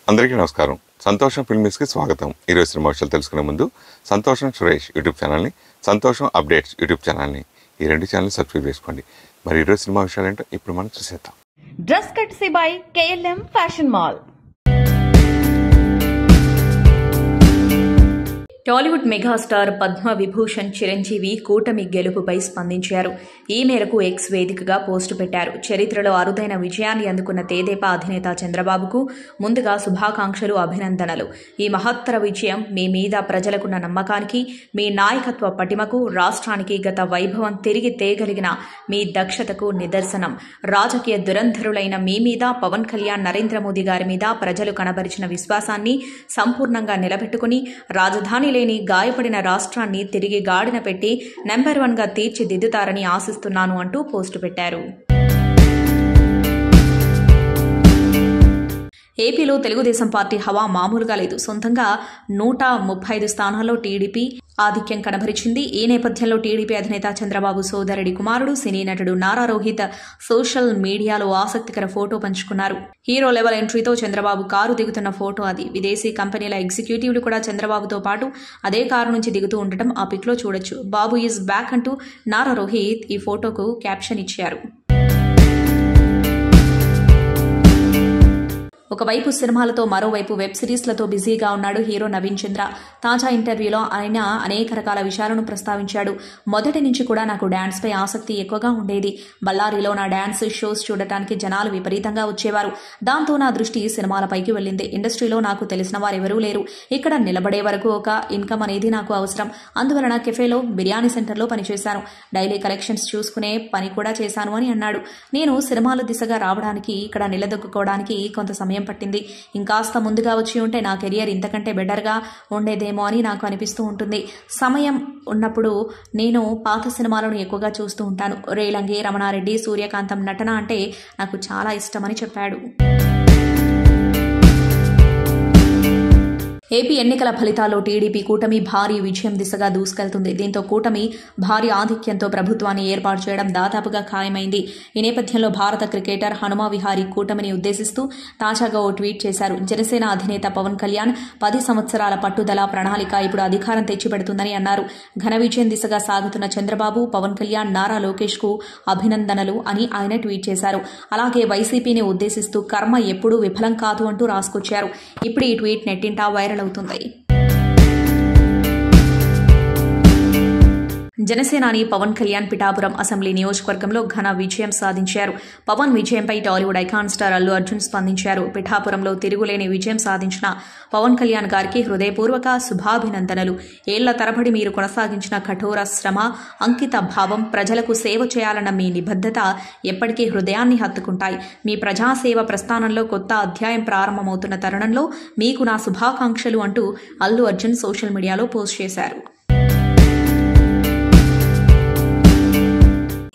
అందరికీ నమస్కారం. సంతోషం ఫిల్మ్స్కి స్వాగతం. ఈరోజు సినిమా విషయాలు తెలుసుకునే ముందు సంతోషం సురేష్ యూట్యూబ్ ఛానల్ని, సంతోషం అప్డేట్స్ యూట్యూబ్ ఛానల్ని, ఈ రెండు ఛానల్ని సబ్స్క్రైబ్ చేసుకోండి. మరి ఈరోజు సినిమా విషయాలు ఏంటో ఇప్పుడు మనం చూసేద్దాం. Dress కట్సీ by KLM fashion mall. Tollywood megastar Padma Vibhushan Chiranjeevi కూటమి గెలుపుపై స్పందించారు. ఈ మేరకు ఎక్స్ వేదికగా పోస్టు పెట్టారు. చరిత్రలో అరుదైన విజయాన్ని అందుకున్న తెదేపా అధినేత చంద్రబాబుకు ముందుగా శుభాకాంక్షలు, అభినందనలు. ఈ మహత్తర విజయం మీ మీద ప్రజలకున్న నమ్మకానికి, మీ నాయకత్వ పటిమకు, రాష్ట్రానికి గత వైభవం తిరిగి తేగలిగిన మీ దక్షతకు నిదర్శనం. రాజకీయ దురంధరులైన మీ మీద, పవన్ కళ్యాణ్, నరేంద్ర మోదీ గారి మీద ప్రజలు కనబరిచిన విశ్వాసాన్ని సంపూర్ణంగా నిలబెట్టుకుని రాజధాని లేని గాయపడిన రాష్ట్రాన్ని తిరిగి గాడిన పెట్టి నెంబర్ 1గా తీర్చిదిద్దుతారని ఆశిస్తున్నాను అంటూ పోస్టు పెట్టారు. ఏపీలో తెలుగుదేశం పార్టీ హవా మామూలుగా లేదు. సొంతంగా 135 స్థానాల్లో టీడీపీ ఆధిక్యం కనబరిచింది. ఈ నేపథ్యంలో టీడీపీ అధినేత చంద్రబాబు సోదరుడి కుమారుడు, సినీ నటుడు నారా రోహిత్ సోషల్ మీడియాలో ఆసక్తికర ఫోటో పంచుకున్నారు. హీరో లెవెల్ ఎంట్రీతో చంద్రబాబు కారు దిగుతున్న ఫోటో అది. విదేశీ కంపెనీల ఎగ్జిక్యూటివ్లు కూడా చంద్రబాబుతో పాటు అదే కారు నుంచి దిగుతూ ఉండటం ఆ పిక్లో చూడొచ్చు. బాబు ఈజ్ బ్యాక్ అంటూ నారా రోహిత్ ఈ ఫోటోకు క్యాప్షన్ ఇచ్చారు. ఒకవైపు సినిమాలతో, మరోవైపు వెబ్ సిరీస్లతో బిజీగా ఉన్నాడు హీరో నవీన్ చంద్ర. తాజా ఇంటర్వ్యూలో ఆయన అనేక రకాల విషయాలను ప్రస్తావించాడు. మొదటి నుంచి కూడా నాకు డాన్స్ పై ఆసక్తి ఎక్కువగా ఉండేది. బళ్ళారిలో నా డాన్స్ షోస్ చూడటానికి జనాలు విపరీతంగా వచ్చేవారు. దాంతో నా దృష్టి సినిమాలపైకి వెళ్ళింది. ఇండస్ట్రీలో నాకు తెలిసిన వారెవరూ లేరు. ఇక్కడ నిలబడే వరకు ఒక ఇన్కమ్ అనేది నాకు అవసరం. అందువలన కెఫేలో, బిర్యానీ సెంటర్లో పనిచేశాను. డైలీ కలెక్షన్స్ చూసుకునే పని కూడా చేశాను అని అన్నాడు. నేను సినిమాల దిశగా రావడానికి, ఇక్కడ నిలదొక్కుకోవడానికి కొంత సమయం పట్టింది. ఇంకాస్త ముందుగా వచ్చి ఉంటే నా కెరియర్ ఇంతకంటే బెటర్గా ఉండేదేమో అని నాకు అనిపిస్తూ ఉంటుంది. సమయం ఉన్నప్పుడు నేను పాత సినిమాలను ఎక్కువగా చూస్తూ ఉంటాను. రేలంగి, రమణారెడ్డి, సూర్యకాంతం నటన అంటే నాకు చాలా ఇష్టమని చెప్పాడు. ఏపీ ఎన్నికల ఫలితాల్లో టీడీపీ కూటమి భారీ విజయం దిశగా దూసుకెళ్తుంది. దీంతో కూటమి భారీ ఆధిక్యంతో ప్రభుత్వాన్ని ఏర్పాటు చేయడం దాదాపుగా ఖాయమైంది. ఈ నేపథ్యంలో భారత క్రికెటర్ హనుమ విహారీ కూటమిని ఉద్దేశిస్తూ తాజాగా ఓ ట్వీట్ చేశారు. జనసేన అధినేత పవన్ కళ్యాణ్ 10 సంవత్సరాల పట్టుదల, ప్రణాళిక ఇప్పుడు అధికారం తెచ్చిపెడుతుందని అన్నారు. ఘన విజయం దిశగా సాగుతున్న చంద్రబాబు, పవన్ కళ్యాణ్, నారా లోకేష్ కు అభినందనలు అని ఆయన ట్వీట్ చేశారు. అలాగే వైసీపీని ఉద్దేశిస్తూ కర్మ ఎప్పుడూ విఫలం కాదు అంటూ రాసుకొచ్చారు. ఇప్పుడు ఈ ట్వీట్ నెట్టింటా వైరల్ అవుతుంది. జనసేనాని పవన్ కళ్యాణ్ పిఠాపురం అసెంబ్లీ నియోజకవర్గంలో ఘన విజయం సాధించారు. పవన్ విజయంపై టాలీవుడ్ ఐకాన్ స్టార్ అల్లు అర్జున్ స్పందించారు. పిఠాపురంలో తిరుగులేని విజయం సాధించిన పవన్ కళ్యాణ్ గారికి హృదయపూర్వక శుభాభినందనలు. ఏళ్ల తరబడి మీరు కొనసాగించిన కఠోర శ్రమ, అంకిత భావం, ప్రజలకు సేవ చేయాలన్న మీ నిబద్ధత ఎప్పటికీ హృదయాన్ని హత్తుకుంటాయి. మీ ప్రజాసేవ ప్రస్థానంలో కొత్త అధ్యాయం ప్రారంభమవుతున్న తరుణంలో మీకు నా శుభాకాంక్షలు అంటూ అల్లు అర్జున్ సోషల్ మీడియాలో పోస్ట్ చేశారు.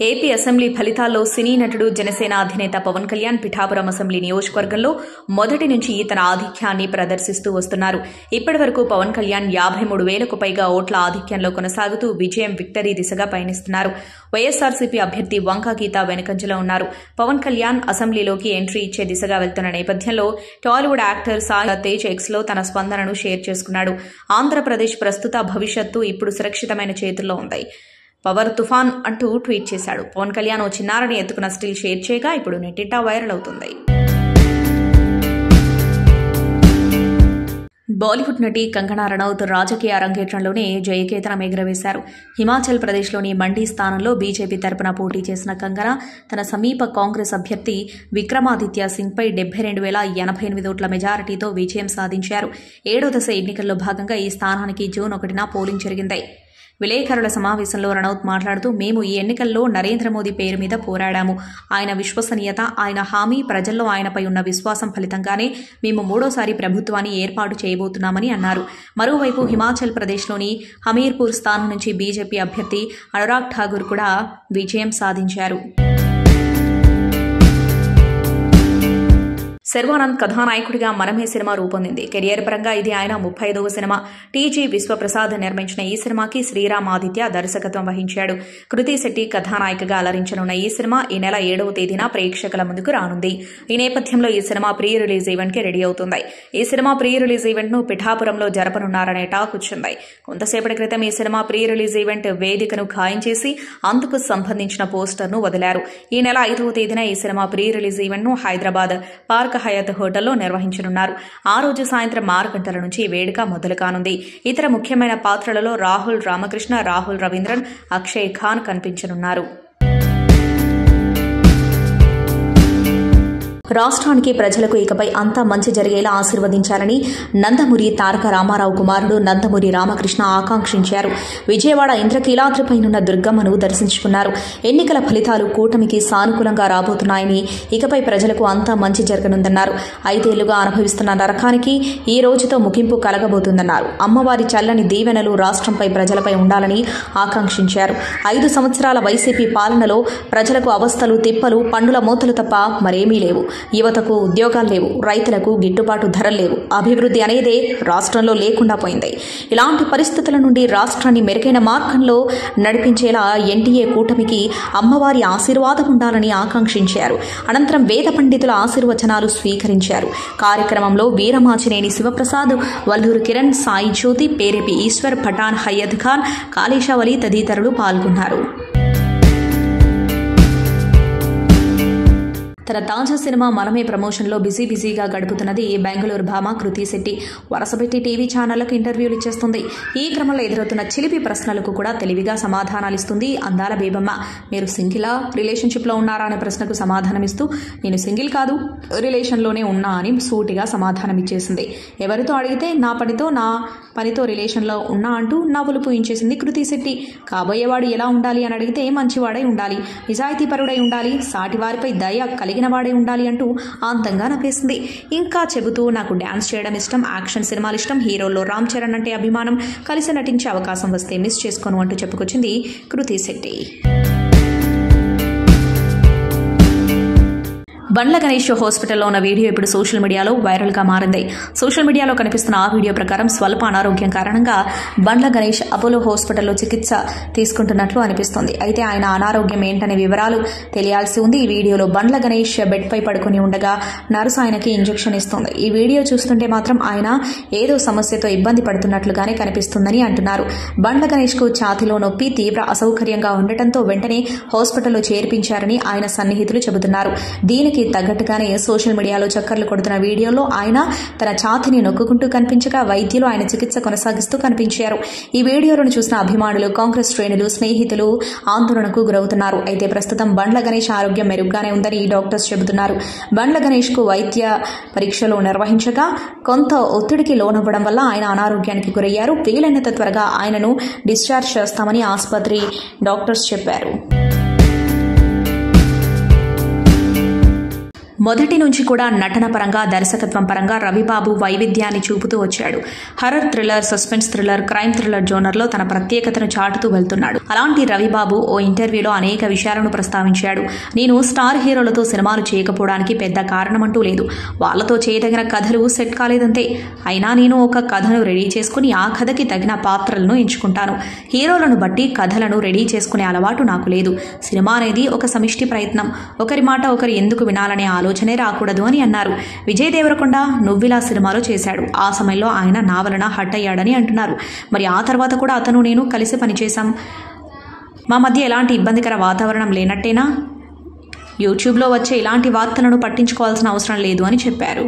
ఏపీ అసెంబ్లీ ఫలితాల్లో సినీ నటుడు, జనసేన అధినేత పవన్ కళ్యాణ్ పిఠాపురం అసెంబ్లీ నియోజకవర్గంలో మొదటి నుంచి తన ఆధిక్యాన్ని ప్రదర్శిస్తూ వస్తున్నారు. ఇప్పటి వరకు పవన్ కళ్యాణ్ 53,000కు పైగా ఓట్ల ఆధిక్యంలో కొనసాగుతూ విక్టరీ దిశగా పయనిస్తున్నారు. వైఎస్ఆర్సీపీ అభ్యర్థి వంక గీత వెనుకంజలో ఉన్నారు. పవన్ కళ్యాణ్ అసెంబ్లీలోకి ఎంట్రీ ఇచ్చే దిశగా వెళ్తున్న నేపథ్యంలో టాలీవుడ్ యాక్టర్ సాయి తేజ్ ఎక్స్లో తన స్పందనను షేర్ చేసుకున్నాడు. ఆంధ్రప్రదేశ్ ప్రస్తుత భవిష్యత్తు ఇప్పుడు సురక్షితమైన చేతుల్లో ఉంది. పవర్ తుఫాన్ అంటూ ట్వీట్ చేశాడు. పవన్ కళ్యాణ్ ఓ చిన్నారిని ఎత్తుకున్న స్టిల్ షేర్ చేయగా ఇప్పుడు నెట్టింటా వైరల్ అవుతుంది. బాలీవుడ్ నటి కంగనా రనౌత్ రాజకీయ అరంగేట్రంలోనే జయకేతనం ఎగురవేశారు. హిమాచల్ ప్రదేశ్లోని మండీ స్థానంలో బీజేపీ తరపున పోటీ చేసిన కంగనా తన సమీప కాంగ్రెస్ అభ్యర్థి విక్రమాదిత్య సింగ్పై 72,088 ఓట్ల మెజారిటీతో విజయం సాధించారు. 7వ దశ ఎన్నికల్లో భాగంగా ఈ స్థానానికి జూన్ 1న పోలింగ్ జరిగింది. విలేకరుల సమావేశంలో రనౌత్ మాట్లాడుతూ, మేము ఈ ఎన్నికల్లో నరేంద్ర మోదీ పేరు మీద పోరాడాము. ఆయన విశ్వసనీయత, ఆయన హామీ, ప్రజల్లో ఆయనపై ఉన్న విశ్వాసం ఫలితంగానే మేము 3వసారి ప్రభుత్వాన్ని ఏర్పాటు చేయబోతున్నామని అన్నారు. మరోవైపు హిమాచల్ ప్రదేశ్లోని హమీర్పూర్ స్థానం నుంచి బీజేపీ అభ్యర్థి అనురాగ్ ఠాకూర్ కూడా విజయం సాధించారు. శర్వానంద్ కథానాయకుడిగా మనమే సినిమా రూపొందింది. కెరియర్ పరంగా ఇది ఆయన 35వ సినిమా. టీజీ విశ్వప్రసాద్ నిర్మించిన ఈ సినిమాకి శ్రీరామ్ ఆదిత్య దర్శకత్వం వహించాడు. కృతి శెట్టి కథానాయికగా అలరించనున్న ఈ సినిమా ఈ నెల 7వ తేదీన ప్రేక్షకుల ముందుకు రానుంది. ఈ నేపథ్యంలో ఈ సినిమా ప్రీ రిలీజ్ ఈవెంట్ కి రెడీ అవుతుంది. ఈ సినిమా ప్రీ రిలీజ్ ఈవెంట్ ను పిఠాపురంలో జరపనున్నారనే టాక్ వచ్చింది. కొంతసేపటి క్రితం ఈ సినిమా ప్రీ రిలీజ్ ఈవెంట్ వేదికను ఖాయం చేసి అందుకు సంబంధించిన పోస్టర్ ను వదిలారు. ఈ నెల 5వ తేదీన ఈ సినిమా ప్రీ రిలీజ్ ఈవెంట్ ను హైదరాబాద్ పార్క్ హయాత్ హోటల్లో నిర్వహించనున్నారు. ఆ రోజు సాయంత్రం 6 గంటల నుంచి వేడుక మొదలు కానుంది. ఇతర ముఖ్యమైన పాత్రలలో రాహుల్ రామకృష్ణ, రాహుల్ రవీంద్రన్, అక్షయ్ ఖాన్ కనిపించనున్నారు. రాష్ట్రానికి ప్రజలకు ఇకపై అంతా మంచి జరిగేలా ఆశీర్వదించాలని నందమూరి తారక రామారావు కుమారుడు నందమూరి రామకృష్ణ ఆకాంక్షించారు. విజయవాడ ఇంద్రకీలాద్రిపైనున్న దుర్గమ్మను దర్శించుకున్నారు. ఎన్నికల ఫలితాలు కూటమికి సానుకూలంగా రాబోతున్నాయని, ఇకపై ప్రజలకు అంతా మంచి జరగనుందన్నారు. 5 ఏళ్లుగా అనుభవిస్తున్న నరకానికి ఈ రోజుతో ముగింపు కలగబోతుందన్నారు. అమ్మవారి చల్లని దీవెనలు రాష్ట్రంపై ప్రజలపై ఉండాలని ఆకాంక్షించారు. 5 సంవత్సరాల వైసీపీ పాలనలో ప్రజలకు అవస్థలు, తిప్పలు, పన్నుల మోతలు తప్ప మరేమీ లేవు. యువతకు ఉద్యోగాలు లేవు, రైతులకు గిట్టుబాటు ధరలు లేవు, అభివృద్ధి అనేదే రాష్ట్రంలో లేకుండా పోయింది. ఇలాంటి పరిస్థితుల నుండి రాష్ట్రాన్ని మెరుగైన మార్గంలో నడిపించేలా ఎన్డీఏ కూటమికి అమ్మవారి ఆశీర్వాదం ఉండాలని ఆకాంక్షించారు. అనంతరం వేద పండితుల ఆశీర్వచనాలు స్వీకరించారు. కార్యక్రమంలో వీరమాచినేని శివప్రసాద్, వల్లూరు కిరణ్, సాయి జ్యోతి, పేరేపి ఈశ్వర్, పఠాన్ హయ్యద్ ఖాన్, కాళేశావలి తదితరులు పాల్గొన్నారు. తన తాజా సినిమా మనమే ప్రమోషన్లో బిజీగా గడుపుతున్నది బెంగళూరు భామ కృతి శెట్టి. వరుసపెట్టి టీవీ ఛానళ్లకు ఇంటర్వ్యూలు ఇచ్చేస్తుంది. ఈ క్రమంలో ఎదురవుతున్న చిలిపి ప్రశ్నలకు కూడా తెలివిగా సమాధానాలిస్తుంది అందాల బేబమ్మ. మీరు సింగిలా, రిలేషన్షిప్లో ఉన్నారా అనే ప్రశ్నకు సమాధానమిస్తూ నేను సింగిల్ కాదు, రిలేషన్లోనే ఉన్నా అని సూటిగా సమాధానమిచ్చేసింది. ఎవరితో అడిగితే నా పనితో రిలేషన్లో ఉన్నా అంటూ నవ్వులు పూయించేసింది కృతి శెట్టి. కాబోయేవాడు ఎలా ఉండాలి అని అడిగితే మంచివాడై ఉండాలి, నిజాయితీపరుడై ఉండాలి, సాటివారిపై దయ కలిగిన వాడే ఉండాలి అంటూ అందంగా నవ్వేసింది. ఇంకా చెబుతూ నాకు డ్యాన్స్ చేయడం ఇష్టం, యాక్షన్ సినిమాలు ఇష్టం, హీరోల్లో రామ్ చరణ్ అంటే అభిమానం, కలిసి నటించే అవకాశం వస్తే మిస్ చేసుకోను అంటూ చెప్పుకొచ్చింది కృతి శెట్టి. బండ్ల గణేష్ హాస్పిటల్లో ఉన్న వీడియో ఇప్పుడు సోషల్ మీడియాలో వైరల్గా మారింది. సోషల్ మీడియాలో కనిపిస్తున్న ఆ వీడియో ప్రకారం స్వల్ప అనారోగ్యం కారణంగా బండ్ల గణేష్ అపోలో హాస్పిటల్లో చికిత్స తీసుకుంటున్నట్లు అనిపిస్తోంది. అయితే ఆయన అనారోగ్యం ఏంటనే వివరాలు తెలియాల్సి ఉంది. ఈ వీడియోలో బండ్ల గణేష్ బెడ్ పై పడుకుని ఉండగా నర్సు ఆయనకి ఇంజెక్షన్ ఇస్తుంది. ఈ వీడియో చూస్తుంటే మాత్రం ఆయన ఏదో సమస్యతో ఇబ్బంది పడుతున్నట్లుగానే కనిపిస్తుందని అంటున్నారు. బండ్ల గణేష్ కు ఛాతీలో నొప్పి, తీవ్ర అసౌకర్యంగా ఉండటంతో వెంటనే హాస్పిటల్లో చేర్పించారని ఆయన సన్నిహితులు చెబుతున్నారు. దీనికి తగ్గట్టుగానే సోషల్ మీడియాలో చక్కర్లు కొడుతున్న వీడియోలో ఆయన తన ఛాతీని నొక్కుంటూ కనిపించగా వైద్యులు ఆయన చికిత్స కొనసాగిస్తూ కనిపించారు. ఈ వీడియోలను చూసిన అభిమానులు, కాంగ్రెస్ శ్రేణులు, స్నేహితులు ఆందోళనకు గురవుతున్నారు. అయితే ప్రస్తుతం బండ్ల గణేష్ ఆరోగ్యం మెరుగ్గానే ఉందని డాక్టర్స్ చెబుతున్నారు. బండ్ల గణేష్ కు వైద్య పరీక్షలు నిర్వహించగా కొంత ఒత్తిడికి లోనవ్వడం వల్ల ఆయన అనారోగ్యానికి గురయ్యారు. వీలైనంత త్వరగా ఆయనను డిశ్చార్జ్ చేస్తామని ఆసుపత్రి డాక్టర్స్ చెప్పారు. మొదటి నుంచి కూడా నటన పరంగా, దర్శకత్వం పరంగా రవిబాబు వైవిధ్యాన్ని చూపుతూ వచ్చాడు. Horror thriller, suspense thriller, crime thriller జోనర్లో తన ప్రత్యేకతను చాటుతూ వెళ్తున్నాడు. అలాంటి రవిబాబు ఓ ఇంటర్వ్యూలో అనేక విషయాలను ప్రస్తావించాడు. నేను స్టార్ హీరోలతో సినిమాలు చేయకపోవడానికి పెద్ద కారణమంటూ లేదు. వాళ్లతో చేయదగిన కథలు సెట్ కాలేదంతే. అయినా నేను ఒక కథను రెడీ చేసుకుని ఆ కథకి తగిన పాత్రలను ఎంచుకుంటాను. హీరోలను బట్టి కథలను రెడీ చేసుకునే అలవాటు నాకు లేదు. సినిమా అనేది ఒక సమిష్టి ప్రయత్నం. ఒకరి మాట ఒకరు ఎందుకు వినాలనే ఆలోచనే రాకూడదు అని అన్నారు. విజయ్ దేవరకొండ నువ్విలా సినిమాలో చేశాడు. ఆ సమయంలో ఆయన నా వలన హట్ అయ్యాడని అంటున్నారు. మరి ఆ తర్వాత కూడా అతను నేను కలిసి పనిచేశాం. మా మధ్య ఎలాంటి ఇబ్బందికర వాతావరణం లేనట్టేనా? యూట్యూబ్లో వచ్చే ఇలాంటి వార్తలను పట్టించుకోవాల్సిన అవసరం లేదు అని చెప్పారు.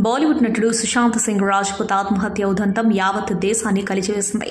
బాలీవుడ్ నటుడు సుశాంత్ సింగ్ రాజ్పుత్ ఆత్మహత్య ఉదంతం యావత్ దేశాన్ని కలిచివేసింది.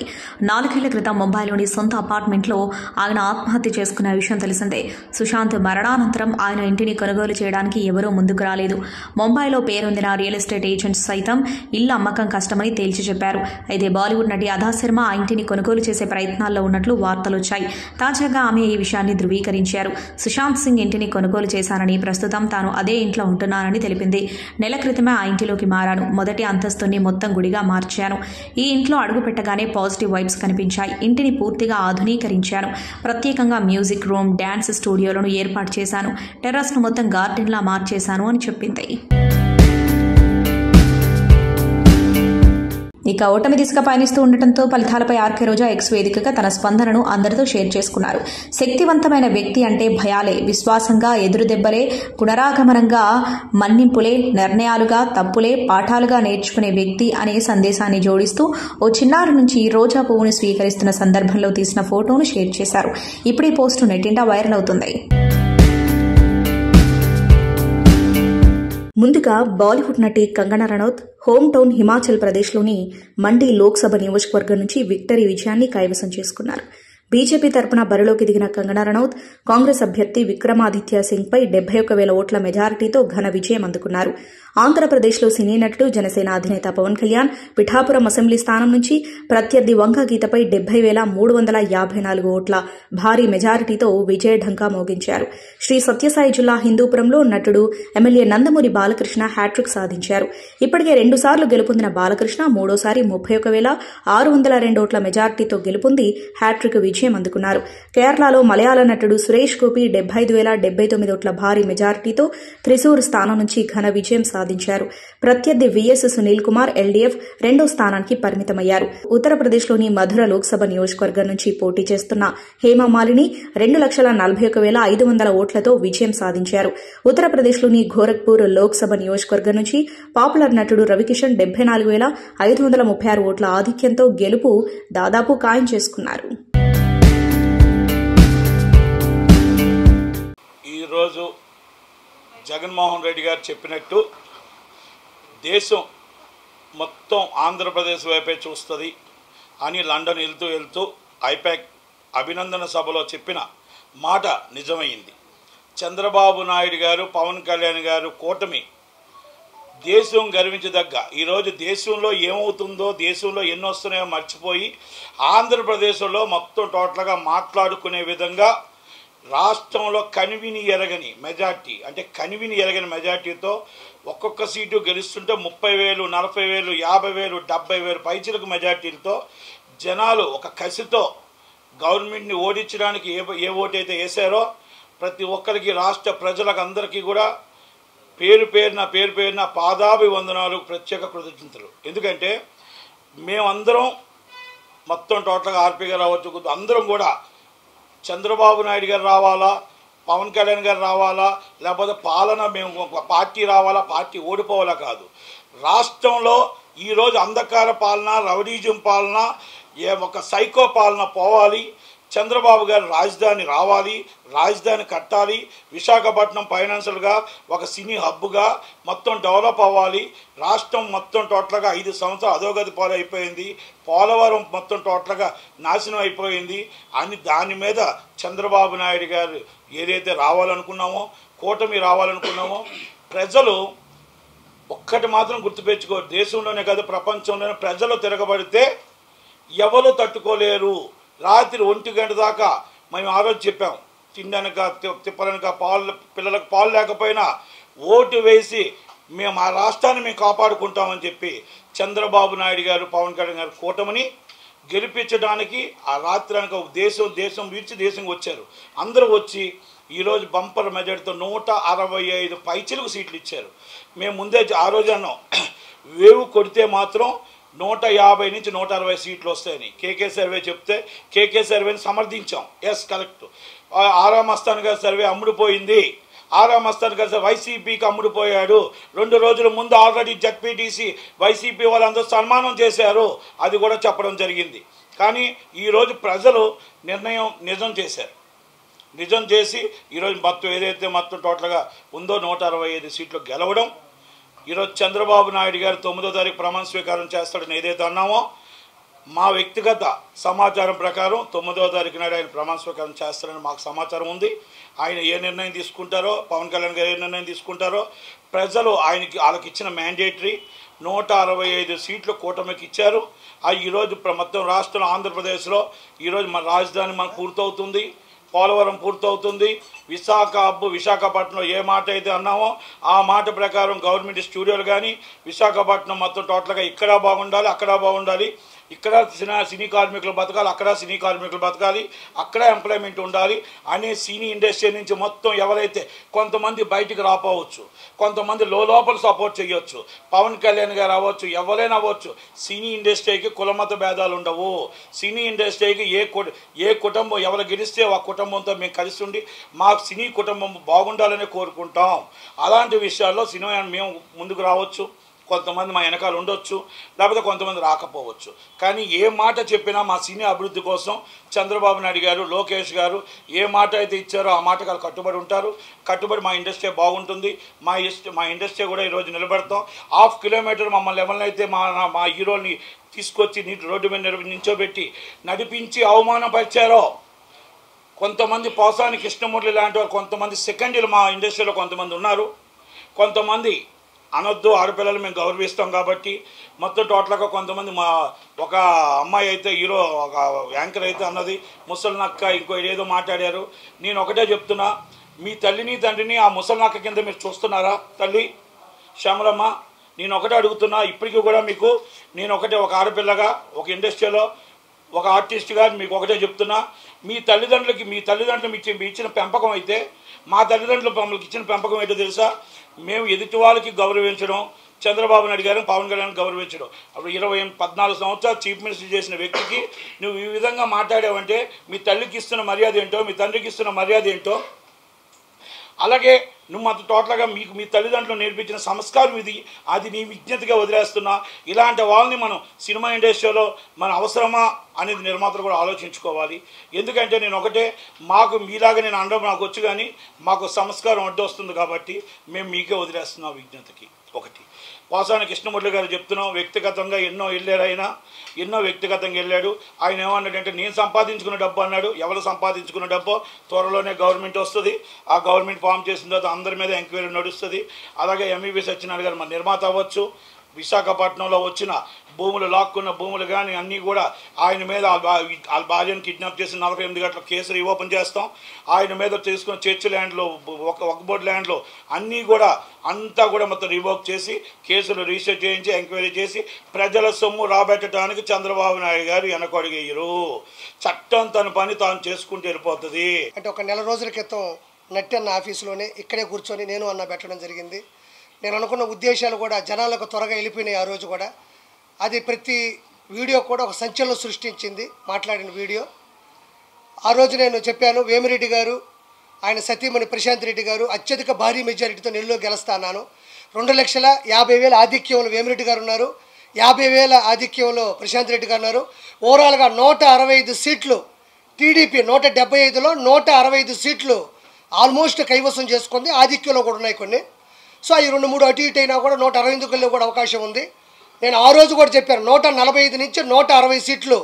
4 ఏళ్ల క్రితం ముంబైలోని సొంత అపార్ట్మెంట్లో ఆయన ఆత్మహత్య చేసుకున్న విషయం తెలిసిందే. సుశాంత్ మరణానంతరం ఆయన ఇంటిని కొనుగోలు చేయడానికి ఎవరూ ముందుకు రాలేదు. ముంబైలో పేరొందిన రియల్ ఎస్టేట్ ఏజెంట్స్ సైతం ఇల్లు అమ్మకం కష్టమని తేల్చి చెప్పారు. అయితే బాలీవుడ్ నటి అదా శర్మ ఆ ఇంటిని కొనుగోలు చేసే ప్రయత్నాల్లో ఉన్నట్లు వార్తలొచ్చాయి. తాజాగా ఆమె ఈ విషయాన్ని ధృవీకరించారు. సుశాంత్ సింగ్ ఇంటిని కొనుగోలు చేశానని, ప్రస్తుతం తాను అదే ఇంట్లో ఉంటున్నానని తెలిపింది. నెల క్రితమే ఆ ఇంటి మధ్యలోకి మారాను. మొదటి అంతస్తుని మొత్తం గుడిగా మార్చాను. ఈ ఇంట్లో అడుగు పెట్టగానే పాజిటివ్ వైబ్స్ కనిపించాయి. ఇంటిని పూర్తిగా ఆధునీకరించాను. ప్రత్యేకంగా మ్యూజిక్ రూమ్, డ్యాన్స్ స్టూడియోలను ఏర్పాటు చేశాను. టెర్రస్ను మొత్తం గార్డెన్లా మార్చేశాను అని చెప్పింది. ఇక ఓటమి దిశగా పయనిస్తూ ఉండటంతో ఫలితాలపై ఆర్కే రోజా ఎక్స్ వేదికగా తన స్పందనను అందరితో షేర్ చేసుకున్నారు. శక్తివంతమైన వ్యక్తి అంటే భయాలే, విశ్వాసంగా ఎదురు దెబ్బలే, పునరాగమనంగా మన్నింపులే, నిర్ణయాలుగా తప్పులే పాఠాలుగా నేర్చుకునే వ్యక్తి అనే సందేశాన్ని జోడిస్తూ ఓ చిన్నారి నుంచి రోజా పువ్వును స్వీకరిస్తున్న సందర్భంలో తీసిన ఫోటోను షేర్ చేశారు. ఇప్పుడు ఈ పోస్టు నెట్టింటా వైరల్ అవుతుంది. ముందుగా బాలీవుడ్ నటి కంగనా రనౌత్ హోమ్ టౌన్ హిమాచల్ ప్రదేశ్లోని మండి లోక్సభ నియోజకవర్గం నుంచి విక్టరీ విజయాన్ని కైవసం చేసుకున్నారు. బీజేపీ తరపున బరిలోకి దిగిన కంగనా రనౌత్ కాంగ్రెస్ అభ్యర్థి విక్రమాదిత్య సింగ్పై 71,000 ఓట్ల మెజారిటీతో ఘన విజయం అందుకున్నారు. ఆంధ్రప్రదేశ్లో సినీ నటుడు జనసేన అధినేత పవన్ కళ్యాణ్ పిఠాపురం అసెంబ్లీ స్థానం నుంచి ప్రత్యర్థి వంగ గీతపై 70,354 ఓట్ల భారీ మెజారిటీతో విజయ ఢంకా మోగించారు. శ్రీ సత్యసాయి జిల్లా హిందూపురంలో నటుడు ఎమ్మెల్యే నందమూరి బాలకృష్ణ హ్యాట్రిక్ సాధించారు. ఇప్పటికే 2 సార్లు గెలుపొందిన బాలకృష్ణ మూడోసారి 31,602 ఓట్ల మెజారిటీతో గెలుపొంది హ్యాట్రిక్ విజయం అందుకున్నారు. కేరళలో మలయాళ నటుడు సురేష్ గోపి 75,079 ఓట్ల భారీ మెజారిటీతో త్రిశూర్ స్థానం నుంచి ఘన విజయం సాధించారు. ప్రత్యర్థి విఎస్ సునీల్ కుమార్ ఎల్డీఎఫ్ 2వ స్థానానికి పరిమితమయ్యారు. ఉత్తరప్రదేశ్లోని మధుర లోక్సభ నియోజకవర్గం నుంచి పోటీ చేస్తున్న హేమమాలిని 2,41,500 ఓట్లతో విజయం సాధించారు. ఉత్తరప్రదేశ్లోని గోరఖ్పూర్ లోక్సభ నియోజకవర్గం నుంచి పాపులర్ నటుడు రవికిషన్ 74,536 ఓట్ల ఆధిక్యంతో గెలుపు దాదాపు ఖాయం చేసుకున్నారు. ఈరోజు జగన్మోహన్ రెడ్డి గారు చెప్పినట్టు దేశం మొత్తం ఆంధ్రప్రదేశ్ వైపే చూస్తుంది అని లండన్ వెళ్తూ ఐపాక్ అభినందన సభలో చెప్పిన మాట నిజమైంది. చంద్రబాబు నాయుడు గారు, పవన్ కళ్యాణ్ గారు కూటమి దేశం గర్వించదగ్గ ఈరోజు దేశంలో ఏమవుతుందో, దేశంలో ఎన్ని వస్తున్నాయో మర్చిపోయి ఆంధ్రప్రదేశ్లో మొత్తం టోటల్గా మాట్లాడుకునే విధంగా రాష్ట్రంలో కనివిని ఎరగని మెజార్టీతో ఒక్కొక్క సీటు గెలుస్తుంటే 30,000, 40,000, 50,000, 70,000 పైచిలకు మెజార్టీలతో జనాలు ఒక కసితో గవర్నమెంట్ని ఓడించడానికి ఏ ఓటైతే వేశారో ప్రతి ఒక్కరికి, రాష్ట్ర ప్రజలకు అందరికీ కూడా పేరు పేరున పాదాభివందనాలు, ప్రత్యేక కృతజ్ఞతలు. ఎందుకంటే మేమందరం మొత్తం టోటల్గా ఆర్పీ గారు అవ్వచ్చు, అందరం కూడా చంద్రబాబు నాయుడు గారు రావాలా, పవన్ కళ్యాణ్ గారు రావాలా, లేకపోతే పాలన మేము పార్టీ రావాలా, పార్టీ ఓడిపోవాలా కాదు. రాష్ట్రంలో ఈరోజు అంధకార పాలన, రౌడీజం పాలన, ఒక సైకో పాలన పోవాలి. చంద్రబాబు గారు రాజధాని రావాలి, రాజధాని కట్టాలి. విశాఖపట్నం ఫైనాన్షియల్గా ఒక సినీ హబ్గా మొత్తం డెవలప్ అవ్వాలి. రాష్ట్రం మొత్తం టోటల్గా 5 సంవత్సరాలు అధోగతి పాలైపోయింది. పోలవరం మొత్తం టోటల్గా నాశనం అయిపోయింది అని దాని మీద చంద్రబాబు నాయుడు గారు ఏదైతే రావాలనుకున్నామో, కూటమి రావాలనుకున్నామో, ప్రజలు ఒక్కటి మాత్రం గుర్తుపెట్టుకోరు, దేశంలోనే కాదు ప్రపంచంలోనే ప్రజలు తిరగబడితే ఎవరు తట్టుకోలేరు. రాత్రి 1 గంట దాకా మేము ఆ రోజు చెప్పాం, తినడానిక తిప్పడానిక పిల్లలకు పాలు లేకపోయినా ఓటు వేసి మేము ఆ రాష్ట్రాన్ని మేము కాపాడుకుంటామని చెప్పి చంద్రబాబు నాయుడు గారు, పవన్ కళ్యాణ్ గారు కూటమిని గెలిపించడానికి ఆ రాత్రి అనక దేశం విడిచి దేశంకి వచ్చారు. అందరూ వచ్చి ఈరోజు బంపర్ మెజార్టీతో 165 పైచిలకు సీట్లు ఇచ్చారు. మేము ముందే ఆ రోజు అన్నాం, వేవు కొడితే మాత్రం 150 నుంచి 160 సీట్లు వస్తాయని కేకే సర్వే చెప్తే కేకే సర్వేని సమర్థించాం. Yes correct. ఆరా మస్తాన్ గారి సర్వే అమ్ముడుపోయింది. ఆరా మస్తాన్ గారు వైసీపీకి అమ్ముడుపోయాడు. 2 రోజుల ముందు ఆల్రెడీ జడ్పీటీసీ వైసీపీ వాళ్ళందరూ సన్మానం చేశారు, అది కూడా చెప్పడం జరిగింది. కానీ ఈరోజు ప్రజలు నిర్ణయం నిజం చేసి ఈరోజు మొత్తం ఏదైతే మొత్తం టోటల్గా ఉందో 165 సీట్లు గెలవడం. ఈరోజు చంద్రబాబు నాయుడు గారు 9వ తారీఖు ప్రమాణ స్వీకారం చేస్తాడని ఏదైతే అన్నామో, మా వ్యక్తిగత సమాచారం ప్రకారం 9వ తారీఖు నాడు ఆయన ప్రమాణ స్వీకారం చేస్తారని మాకు సమాచారం ఉంది. ఆయన ఏ నిర్ణయం తీసుకుంటారో, పవన్ కళ్యాణ్ గారు ఏ నిర్ణయం తీసుకుంటారో, ప్రజలు వాళ్ళకి ఇచ్చిన మ్యాండేటరీ 165 సీట్లు కూటమికి ఇచ్చారు. ఈరోజు మొత్తం రాష్ట్రంలో ఆంధ్రప్రదేశ్లో ఈరోజు మన రాజధాని మనకు పూర్తవుతుంది. పోలవరం పూర్తవుతుంది. విశాఖ హబ్బు, విశాఖపట్నం ఏ మాట అయితే అన్నామో ఆ మాట ప్రకారం గవర్నమెంట్ స్టూడియోలు కానీ విశాఖపట్నం మొత్తం టోటల్గా ఇక్కడ బాగుండాలి, అక్కడ బాగుండాలి. ఇక్కడ సినీ కార్మికులు బతకాలి, అక్కడ సినీ కార్మికులు బతకాలి, అక్కడ ఎంప్లాయ్మెంట్ ఉండాలి అనే సినీ ఇండస్ట్రీ నుంచి మొత్తం ఎవరైతే కొంతమంది బయటికి రాపోవచ్చు, కొంతమంది లోపల సపోర్ట్ చేయొచ్చు, పవన్ కళ్యాణ్ గారు అవ్వచ్చు, ఎవరైనా అవ్వచ్చు. సినీ ఇండస్ట్రీకి కులమత భేదాలు ఉండవు. సినీ ఇండస్ట్రీకి ఏ కుటుంబం ఎవరు గెలిస్తే ఆ కుటుంబంతో మేము కలిసి ఉండి మా సినీ కుటుంబం బాగుండాలని కోరుకుంటాం. అలాంటి విషయాల్లో సినిమా మేము ముందుకు రావచ్చు. కొంతమంది మా వెనకాల ఉండొచ్చు, లేకపోతే కొంతమంది రాకపోవచ్చు. కానీ ఏ మాట చెప్పినా మా సినీ అభివృద్ధి కోసం చంద్రబాబు నాయుడు గారు, లోకేష్ గారు ఏ మాట అయితే ఇచ్చారో ఆ మాటకు వాళ్ళు కట్టుబడి ఉంటారు. కట్టుబడి మా ఇండస్ట్రీ బాగుంటుంది. మా ఇండస్ట్రీ కూడా ఈరోజు నిలబెడతాం. 1/2 కిలోమీటర్ మమ్మల్ని ఎవరినైతే మా హీరోని తీసుకొచ్చి రోడ్డు మీద నించోబెట్టి నడిపించి అవమానపరిచారో, కొంతమంది పోసాని కృష్ణమూర్తి లాంటి వారు, కొంతమంది సెకండరీలు మా ఇండస్ట్రీలో కొంతమంది ఉన్నారు. కొంతమంది అనొద్దు, ఆడపిల్లలు మేము గౌరవిస్తాం కాబట్టి మొత్తం టోటల్గా కొంతమంది ఒక అమ్మాయి అయితే హీరో, ఒక యాంకర్ అయితే అన్నది ముసలినక్క ఇంకో ఏదో మాట్లాడారు. నేను ఒకటే చెప్తున్నా, మీ తల్లిని తండ్రిని ఆ ముసలినక్క కింద మీరు చూస్తున్నారా? తల్లి శ్యామలమ్మ, నేను ఒకటే అడుగుతున్నా. ఇప్పటికీ కూడా మీకు నేను ఒక ఆడపిల్లగా, ఒక ఇండస్ట్రీలో ఒక ఆర్టిస్ట్గా మీకు ఒకటే చెప్తున్నా, మీ తల్లిదండ్రులు మీకు ఇచ్చిన పెంపకం అయితే మా తల్లిదండ్రులు మమ్మల్ని ఇచ్చిన పెంపకం ఏంటో తెలుసా? మేము ఎదుటి వాళ్ళకి గౌరవించడం, చంద్రబాబు నాయుడు గారిని, పవన్ కళ్యాణ్ గౌరవించడం. అప్పుడు 14 సంవత్సరాలు చీఫ్ మినిస్టర్ చేసిన వ్యక్తికి నువ్వు ఈ విధంగా మాట్లాడావంటే మీ తల్లికి ఇస్తున్న మర్యాద ఏంటో, మీ తండ్రికి ఇస్తున్న మర్యాద ఏంటో, అలాగే నువ్వు అంత టోటల్గా మీ తల్లిదండ్రులు నేర్పించిన సంస్కారం ఇది, అది నీ విజ్ఞతగా వదిలేస్తున్నా. ఇలాంటి వాళ్ళని మనం సినిమా ఇండస్ట్రీలో మన అవసరమా అనేది నిర్మాతలు కూడా ఆలోచించుకోవాలి. ఎందుకంటే నేను ఒకటే, మాకు మీలాగా నేను అనడం నాకు వచ్చు, కానీ మాకు సంస్కారం అడ్డు వస్తుంది కాబట్టి మేము మీకే వదిలేస్తున్నాం విజ్ఞతకి. ఒకటి పోసాని కృష్ణమూర్తి గారు చెప్తున్నాం, వ్యక్తిగతంగా ఎన్నో వ్యక్తిగతంగా వెళ్ళాడు. ఆయన ఏమన్నాడంటే, నేను సంపాదించుకున్న డబ్బు అన్నాడు. ఎవరు సంపాదించుకున్న డబ్బో త్వరలోనే గవర్నమెంట్ వస్తుంది. ఆ గవర్నమెంట్ ఫామ్ చేసిన తర్వాత అందరి మీద ఎంక్వైరీ నడుస్తుంది. అలాగే ఎంఈవి సత్యనారాయణ గారు మన నిర్మాత అవ్వచ్చు. విశాఖపట్నంలో వచ్చిన భూములు, లాక్కున్న భూములు కానీ అన్నీ కూడా ఆయన మీద, వాళ్ళ భార్యను కిడ్నాప్ చేసి 48 గంటల కేసు రీఓపెన్ చేస్తాం. ఆయన మీద తీసుకున్న చర్చ్ ల్యాండ్లో, ఒక బోర్డు ల్యాండ్లో అన్నీ కూడా అంతా కూడా మొత్తం రివోక్ చేసి కేసులు రిజిస్టర్ చేయించి ఎంక్వైరీ చేసి ప్రజల సొమ్ము రాబెట్టడానికి చంద్రబాబు నాయుడు గారు వెనకడుగేయరు. చట్టం తన పని తాను చేసుకుంటూ వెళ్ళిపోతుంది. అంటే ఒక నెల రోజుల క్రితం నట్టన్న ఆఫీసులోనే ఇక్కడే కూర్చొని నేను అన్న పెట్టడం జరిగింది. నేను అనుకున్న ఉద్దేశాలు కూడా జనాలకు త్వరగా వెళ్ళిపోయినాయి. ఆ రోజు కూడా అది ప్రతి వీడియో కూడా ఒక సంచలనం సృష్టించింది, మాట్లాడిన వీడియో. ఆ రోజు నేను చెప్పాను, వేమిరెడ్డి గారు, ఆయన సతీమణి ప్రశాంత్ రెడ్డి గారు అత్యధిక భారీ మెజారిటీతో నెల్లూరు గెలుస్తాను. 2,50,000 ఆధిక్యంలో వేమిరెడ్డి గారు ఉన్నారు, 50,000 ఆధిక్యంలో ప్రశాంత్ రెడ్డి గారు ఉన్నారు. ఓవరాల్గా 165 సీట్లు టీడీపీ, 175లో 165 సీట్లు ఆల్మోస్ట్ కైవసం చేసుకుంది. ఆధిక్యంలో కూడా ఉన్నాయి కొన్ని. సో అవి 2-3 అటు ఇటు అయినా కూడా 162 కూడా అవకాశం ఉంది. నేను ఆ రోజు కూడా చెప్పాను, 145 నుంచి 160 సీట్లు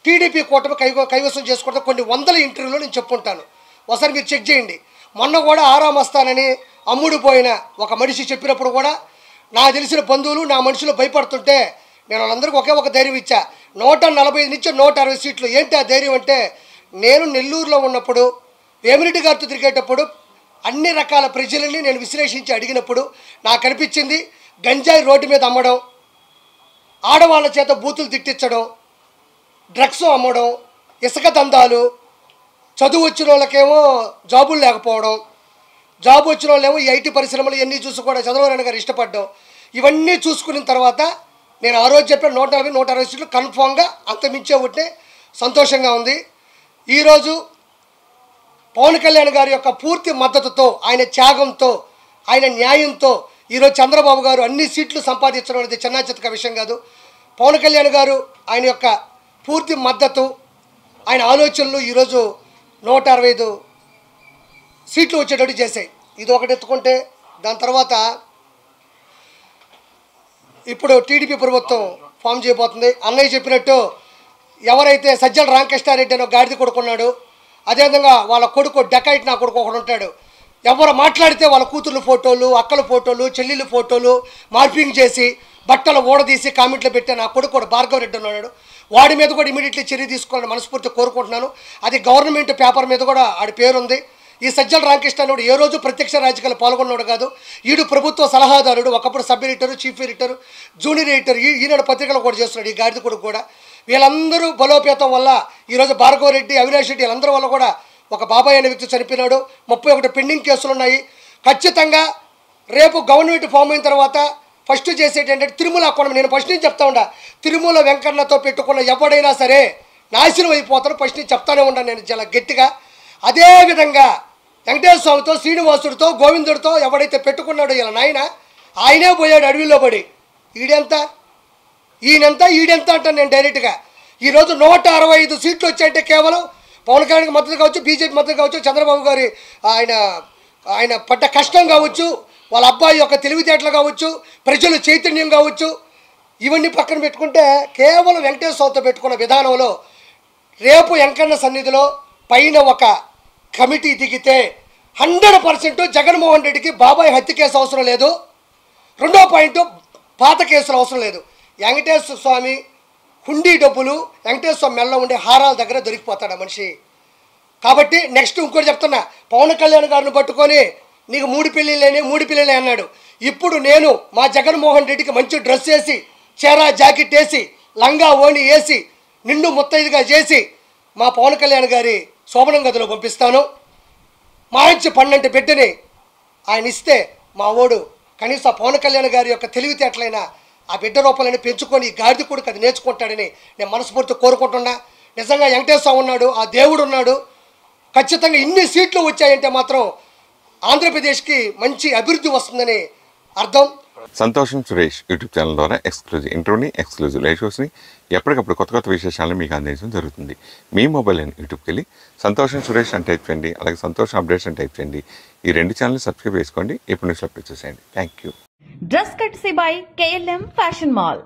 టీడీపీ కూటమి కైవసం చేసుకుంటే కొన్ని వందల ఇంటర్వ్యూలో నేను చెప్పుకుంటాను. ఒకసారి మీరు చెక్ చేయండి. మొన్న కూడా ఆరామస్తానని అమ్ముడుపోయిన ఒక మనిషి చెప్పినప్పుడు కూడా నాకు తెలిసిన బంధువులు, నా మనుషులు భయపడుతుంటే నేను వాళ్ళందరికీ ఒక ధైర్యం ఇచ్చా. 145 నుంచి 160 సీట్లు. ఏంటి ఆ ధైర్యం అంటే, నేను నెల్లూరులో ఉన్నప్పుడు వేమిరెడ్డి గారితో తిరిగేటప్పుడు అన్ని రకాల ప్రజలని నేను విశ్లేషించి అడిగినప్పుడు నాకు అనిపించింది, గంజాయి రోడ్డు మీద అమ్మడం, ఆడవాళ్ళ చేత బూతులు తిట్టించడం, డ్రగ్స్ అమ్మడం, ఇసుక దందాలు, చదువు వచ్చిన వాళ్ళకేమో జాబులు లేకపోవడం, జాబ్ వచ్చిన వాళ్ళేమో ఈ ఐటీ పరిశ్రమలు ఇవన్నీ చూసి కూడా చంద్రబాబు నాయుడు గారు ఇష్టపడ్డం, ఇవన్నీ చూసుకున్న తర్వాత నేను ఆ రోజు చెప్పిన 140-160 సీట్లు కన్ఫామ్గా అంతమించే ఉంటే సంతోషంగా ఉంది. ఈరోజు పవన్ కళ్యాణ్ గారి యొక్క పూర్తి మద్దతుతో, ఆయన త్యాగంతో, ఆయన న్యాయంతో ఈరోజు చంద్రబాబు గారు అన్ని సీట్లు సంపాదించడం అనేది చిన్న చితక విషయం కాదు. పవన్ కళ్యాణ్ గారు ఆయన యొక్క పూర్తి మద్దతు, ఆయన ఆలోచనలు ఈరోజు 165 సీట్లు వచ్చేటట్టు చేశాయి. ఇది ఒకటి ఎత్తుకుంటే, దాని తర్వాత ఇప్పుడు టీడీపీ ప్రభుత్వం ఫామ్ చేయబోతుంది. అన్నయ్య చెప్పినట్టు ఎవరైతే సజ్జల రామకృష్ణారెడ్డి అని గాడిద కొడుకున్నాడు, అదేవిధంగా వాళ్ళ కొడుకు డెకాయిట్ నా కొడుకు ఒకడు ఉంటాడు. ఎవరు మాట్లాడితే వాళ్ళ కూతుర్ల ఫోటోలు, అక్కల ఫోటోలు, చెల్లెళ్ళ ఫోటోలు మార్పింగ్ చేసి బట్టలు ఊడదీసి కామెంట్లు పెట్టే నా కొడుకు భార్గవ రెడ్డి ఉన్నాడు. వాడి మీద కూడా ఇమీడియట్లీ చర్య తీసుకోవాలని మనస్ఫూర్తి కోరుకుంటున్నాను. అది గవర్నమెంట్ పేపర్ మీద కూడా ఆడి పేరుంది. ఈ సజ్జల రామకృష్ణ అనేవాడు ఏ రోజు ప్రత్యక్ష రాజకీయాలు పాల్గొన్నాడు కాదు. ఈడు ప్రభుత్వ సలహాదారుడు, ఒకప్పుడు sub editor, chief editor, junior editor, Eenadu పత్రికలు కూడా చేస్తున్నాడు. ఈ గాడిద కొడుకు కూడా వీళ్ళందరూ బలోపేతం వల్ల ఈరోజు భార్గవ రెడ్డి, అవినాష్ రెడ్డి వీళ్ళందరి వల్ల కూడా ఒక బాబాయ్ అనే వ్యక్తి చనిపోయినాడు. 31 పెండింగ్ కేసులు ఉన్నాయి. ఖచ్చితంగా రేపు గవర్నమెంట్ ఫామ్ అయిన తర్వాత ఫస్ట్ చేసేటి ఏంటంటే తిరుమల అకౌంట్. నేను ఫస్ట్ నుంచి చెప్తా ఉండా, తిరుమల వెంకన్నతో పెట్టుకున్న ఎవడైనా సరే నాశనం అయిపోతారు. ఫస్ట్ నుంచి చెప్తానే ఉన్నాను నేను చాలా గట్టిగా. అదేవిధంగా వెంకటేశ్వర స్వామితో, శ్రీనివాసుడితో, గోవిందుడితో ఎవడైతే పెట్టుకున్నాడో ఇలా నాయన, ఆయనే పోయాడు అడవిలో పడి. ఈడెంత అంటాను నేను డైరెక్ట్గా. ఈరోజు 165 సీట్లు వచ్చాయంటే కేవలం పవన్ కళ్యాణ్కి మద్దతు కావచ్చు, బీజేపీ మద్దతు కావచ్చు, చంద్రబాబు గారి ఆయన పడ్డ కష్టం కావచ్చు, వాళ్ళ అబ్బాయి యొక్క తెలివితేటలు కావచ్చు, ప్రజలు చైతన్యం కావచ్చు, ఇవన్నీ పక్కన పెట్టుకుంటే కేవలం వెంకటేశ్వర స్వామితో పెట్టుకున్న విధానంలో రేపు వెంకన్న సన్నిధిలో పైన ఒక కమిటీ దిగితే 100% జగన్మోహన్ రెడ్డికి బాబాయ్ హత్య కేసు అవసరం లేదు. రెండో పాయింట్, పాత కేసులు అవసరం లేదు. వెంకటేశ్వర స్వామి హుండీ డబ్బులు వెంకటేశ్వర స్వామి మెల్ల ఉండే హారాల దగ్గర దొరికిపోతాడు ఆ మనిషి. కాబట్టి నెక్స్ట్ ఇంకోటి చెప్తున్నా, పవన్ కళ్యాణ్ గారిని పట్టుకొని నీకు 3 పెళ్ళిళ్ళే అన్నాడు. ఇప్పుడు నేను మా జగన్మోహన్ రెడ్డికి మంచి డ్రెస్ వేసి, చీర జాకెట్ వేసి, లంగా ఓణి వేసి, నిండు ముత్తైదుగా చేసి మా పవన్ కళ్యాణ్ గారి శోభనం గదిలో పంపిస్తాను. మంచి పన్నెండు బిడ్డని ఆయన ఇస్తే మా ఓడు కనీసం పవన్ కళ్యాణ్ గారి యొక్క తెలివితేటలైన ఆ బిడ్డ రూపాలని పెంచుకొని ఈ గాడిద కొడుకు అది నేర్చుకుంటాడని నేను మనస్ఫూర్తి కోరుకుంటున్నా. నిజంగా వెంకటేశ్వర స్వామి ఉన్నాడు, ఆ దేవుడు ఉన్నాడు. ఖచ్చితంగా ఇన్ని సీట్లు వచ్చాయంటే మాత్రం ఆంధ్రప్రదేశ్కి మంచి అభివృద్ధి వస్తుందని అర్థం. సంతోషం సురేష్ యూట్యూబ్ ఛానల్ ద్వారా ఎక్స్క్లూజివ్ ఇంటర్వ్యూని, ఎక్స్క్లూజివ్ లైవ్ షోస్ని, ఎప్పటికప్పుడు కొత్త విశేషాలను మీకు అందించడం జరుగుతుంది. మీ మొబైల్ అని యూట్యూబ్కి వెళ్ళి సంతోషం సురేష్ అని టైప్ చేయండి, అలాగే సంతోషం అప్డేట్స్ అని టైప్ చేయండి. ఈ 2 ఛానల్ని సబ్స్క్రైబ్ చేసుకోండి, ఎప్పుడు నుంచి అప్డేట్ చేసేయండి. Thank you. Dress courtesy by KLM Fashion Mall.